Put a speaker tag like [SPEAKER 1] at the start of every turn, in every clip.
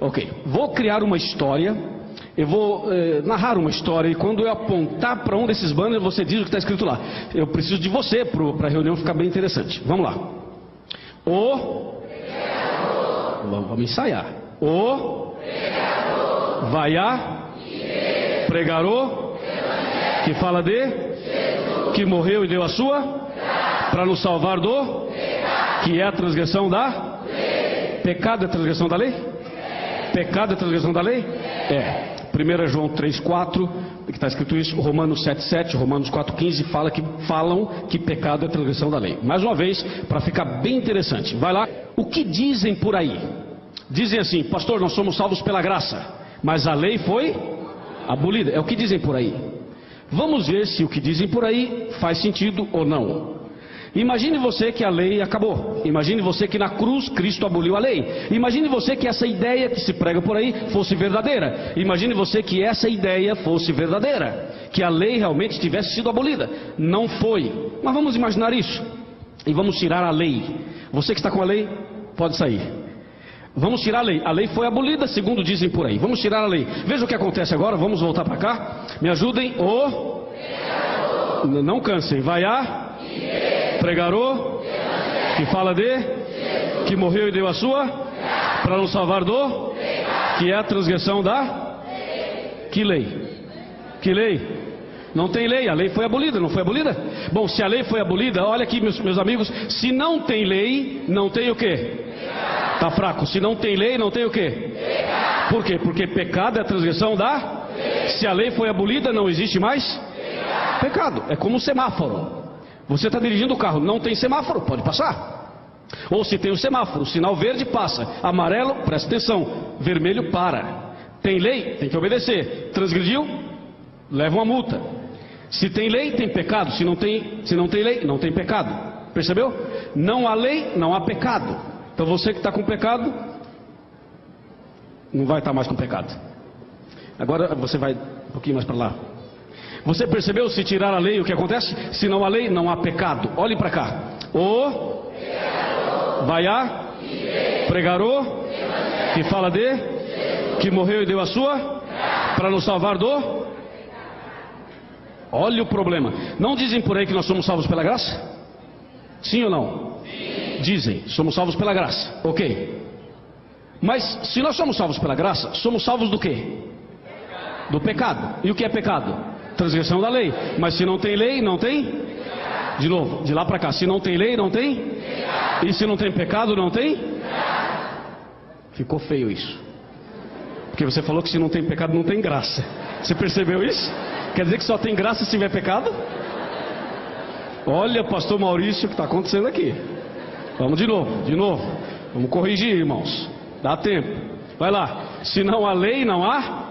[SPEAKER 1] Ok, vou criar uma história, eu vou narrar uma história, e quando eu apontar para um desses banners, você diz o que está escrito lá. Eu preciso de você para a reunião ficar bem interessante. Vamos lá. Vamos ensaiar. Vai a pregarou, que fala de, que morreu e deu a sua, para nos salvar do, que é a transgressão da lei. Pecado é a transgressão da lei? Pecado é a transgressão da lei? É. 1 João 3,4, que está escrito isso, Romanos 7,7, Romanos 4,15, falam que pecado é a transgressão da lei. Mais uma vez, para ficar bem interessante, vai lá. O que dizem por aí? Dizem assim: pastor, nós somos salvos pela graça, mas a lei foi abolida. É o que dizem por aí. Vamos ver se o que dizem por aí faz sentido ou não. Imagine você que a lei acabou. Imagine você que na cruz Cristo aboliu a lei. Imagine você que essa ideia que se prega por aí fosse verdadeira. Imagine você que essa ideia fosse verdadeira, que a lei realmente tivesse sido abolida. Não foi. Mas vamos imaginar isso e vamos tirar a lei. Você que está com a lei, pode sair. Vamos tirar a lei. A lei foi abolida, segundo dizem por aí. Vamos tirar a lei. Veja o que acontece agora. Vamos voltar para cá. Me ajudem. Não cansem. Vai a pregarou, que fala de, que morreu e deu a sua, para nos salvar do, que é a transgressão da, que lei? Que lei? Não tem lei, a lei foi abolida, não foi abolida? Bom, se a lei foi abolida, olha aqui meus amigos, se não tem lei, não tem o quê? Está fraco. Se não tem lei, não tem o quê? Por quê? Porque pecado é a transgressão da, se a lei foi abolida, não existe mais pecado. É como um semáforo. Você está dirigindo o carro, não tem semáforo, pode passar. Ou se tem o semáforo, sinal verde, passa. Amarelo, presta atenção. Vermelho, para. Tem lei, tem que obedecer. Transgrediu, leva uma multa. Se tem lei, tem pecado. Se não tem lei, não tem pecado. Percebeu? Não há lei, não há pecado. Então você que está com pecado, não vai estar mais com pecado. Agora você vai um pouquinho mais para lá. Você percebeu, se tirar a lei, o que acontece? Se não há lei, não há pecado. Olhem para cá. Vai a pregarou, que fala de, que morreu e deu a sua, para nos salvar do. Olha o problema. Não dizem por aí que nós somos salvos pela graça? Sim ou não? Sim. Dizem, somos salvos pela graça. Ok. Mas se nós somos salvos pela graça, somos salvos do quê? Do pecado. E o que é pecado? Transgressão da lei. Mas se não tem lei, não tem? De novo, de lá para cá. Se não tem lei, não tem? E se não tem pecado, não tem? Ficou feio isso. Porque você falou que se não tem pecado, não tem graça. Você percebeu isso? Quer dizer que só tem graça se tiver pecado? Olha, pastor Maurício, o que está acontecendo aqui. Vamos de novo. Vamos corrigir, irmãos. Dá tempo. Vai lá. Se não há lei, não há?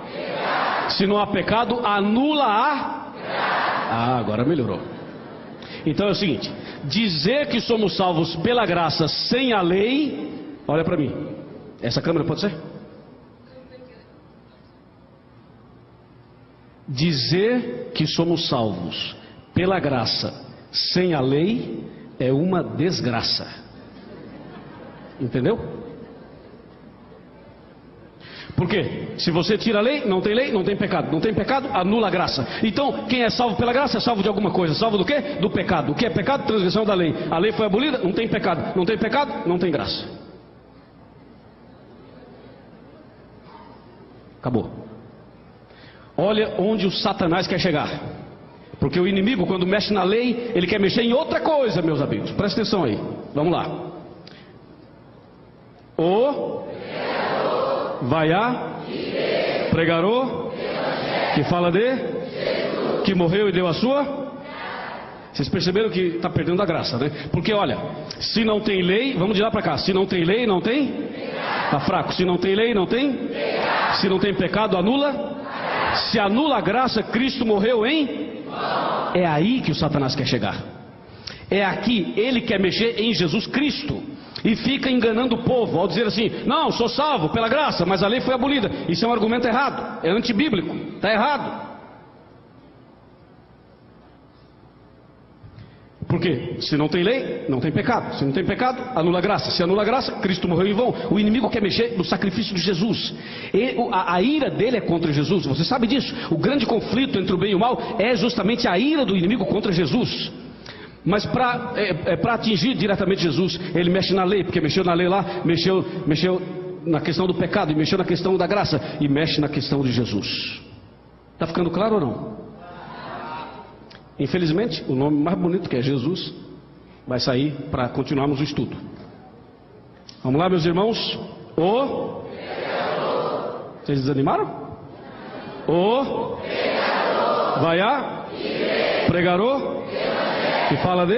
[SPEAKER 1] Se não há pecado, anula a. Agora melhorou. Então é o seguinte: dizer que somos salvos pela graça sem a lei. Olha para mim. Essa câmera pode ser? Dizer que somos salvos pela graça sem a lei é uma desgraça. Entendeu? Por quê? Se você tira a lei, não tem pecado. Não tem pecado, anula a graça. Então, quem é salvo pela graça é salvo de alguma coisa. Salvo do quê? Do pecado. O que é pecado? Transgressão da lei. A lei foi abolida, não tem pecado. Não tem pecado, não tem graça. Acabou. Olha onde o Satanás quer chegar. Porque o inimigo, quando mexe na lei, ele quer mexer em outra coisa, meus amigos. Presta atenção aí. Vamos lá. Vai a pregarou, que fala de, que morreu e deu a sua. Vocês perceberam que está perdendo a graça, né? Porque olha, se não tem lei, vamos de lá para cá. Se não tem lei, não tem? Está fraco. Se não tem lei, não tem? Se não tem pecado, anula? Se anula a graça, Cristo morreu em? É aí que o Satanás quer chegar. É aqui, ele quer mexer em Jesus Cristo. E fica enganando o povo ao dizer assim: não, sou salvo pela graça, mas a lei foi abolida. Isso é um argumento errado, é antibíblico, está errado. Por quê? Se não tem lei, não tem pecado. Se não tem pecado, anula a graça. Se anula a graça, Cristo morreu em vão. O inimigo quer mexer no sacrifício de Jesus. A ira dele é contra Jesus. Você sabe disso. O grande conflito entre o bem e o mal é justamente a ira do inimigo contra Jesus. Mas para atingir diretamente Jesus, ele mexe na lei, porque mexeu na lei lá, mexeu na questão do pecado, e mexeu na questão da graça, e mexe na questão de Jesus. Está ficando claro ou não? Infelizmente, o nome mais bonito, que é Jesus, vai sair para continuarmos o estudo. Vamos lá, meus irmãos. Vocês desanimaram? Vai a pregarou que fala de.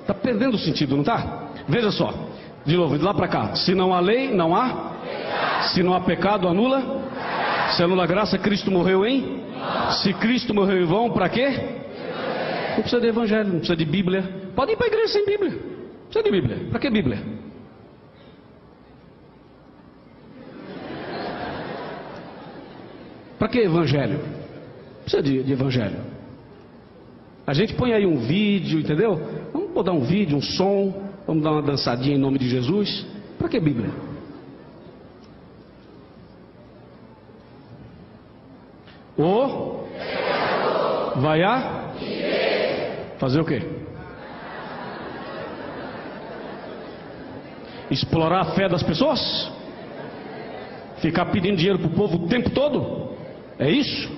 [SPEAKER 1] Está perdendo o sentido, não está? Veja só, de novo, de lá para cá. Se não há lei, não há. Se não há pecado, anula. Se anula a graça, Cristo morreu em. Se Cristo morreu em vão, para quê? Não precisa de evangelho, não precisa de Bíblia. Pode ir para a igreja sem Bíblia. Não precisa de Bíblia. Para que Bíblia? Para que evangelho? Não precisa de evangelho. A gente põe aí um vídeo, entendeu? Vamos botar um vídeo, um som, vamos dar uma dançadinha em nome de Jesus. Para que Bíblia? Vai a fazer o quê? Explorar a fé das pessoas? Ficar pedindo dinheiro para o povo o tempo todo? É isso?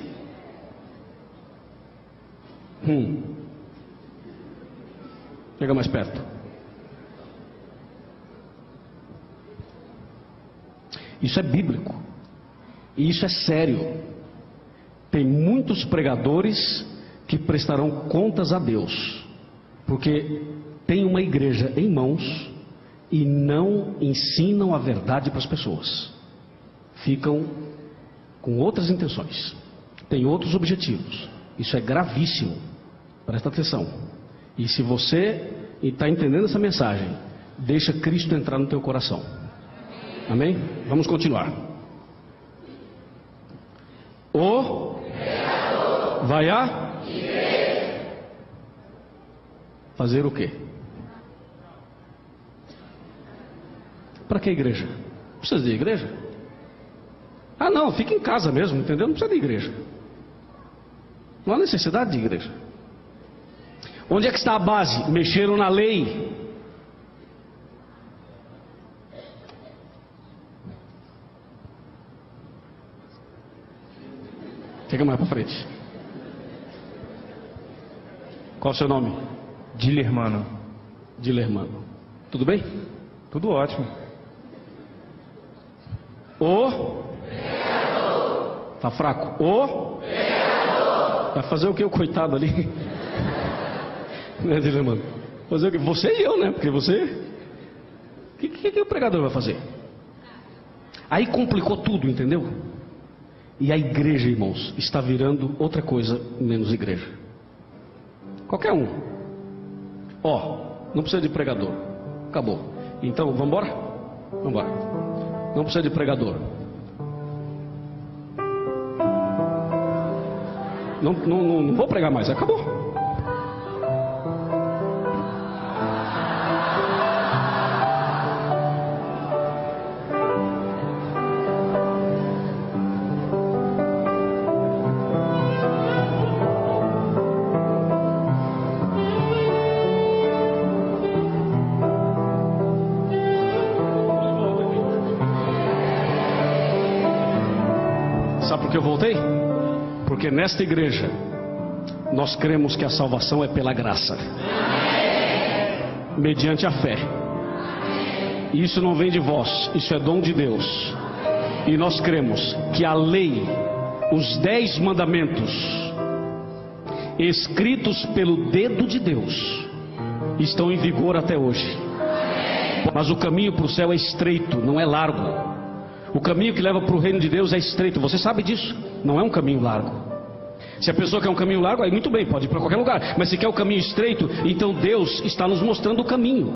[SPEAKER 1] Chega mais perto. Isso é bíblico. E isso é sério. Tem muitos pregadores que prestarão contas a Deus, porque tem uma igreja em mãos e não ensinam a verdade para as pessoas. Ficam com outras intenções, têm outros objetivos. Isso é gravíssimo. Presta atenção. E se você está entendendo essa mensagem, deixa Cristo entrar no teu coração. Amém? Vamos continuar. Vai a fazer o quê? Para que igreja? Precisa de igreja? Ah, não, fica em casa mesmo, entendeu? Não precisa de igreja. Não há necessidade de igreja. Onde é que está a base? Mexeram na lei. Chega mais para frente. Qual o seu nome?
[SPEAKER 2] Dilermano.
[SPEAKER 1] Dilermano. Tudo bem?
[SPEAKER 2] Tudo ótimo.
[SPEAKER 1] Tá fraco? Vai fazer o que o coitado ali? Né, Dilermano? Fazer o que? Você e eu, né? Porque você... O que o pregador vai fazer? Aí complicou tudo, entendeu? E a igreja, irmãos, está virando outra coisa menos igreja. Qualquer um. Não precisa de pregador. Acabou. Então, vamos embora? Vamos embora. Não precisa de pregador. Não vou pregar mais. Acabou. Sabe por que eu voltei? Porque nesta igreja nós cremos que a salvação é pela graça, mediante a fé. E isso não vem de vós, isso é dom de Deus. E nós cremos que a lei, os 10 mandamentos, escritos pelo dedo de Deus, estão em vigor até hoje. Mas o caminho para o céu é estreito, não é largo. O caminho que leva para o reino de Deus é estreito. Você sabe disso? Não é um caminho largo. Se a pessoa quer um caminho largo, aí muito bem, pode ir para qualquer lugar. Mas se quer o caminho estreito, então Deus está nos mostrando o caminho.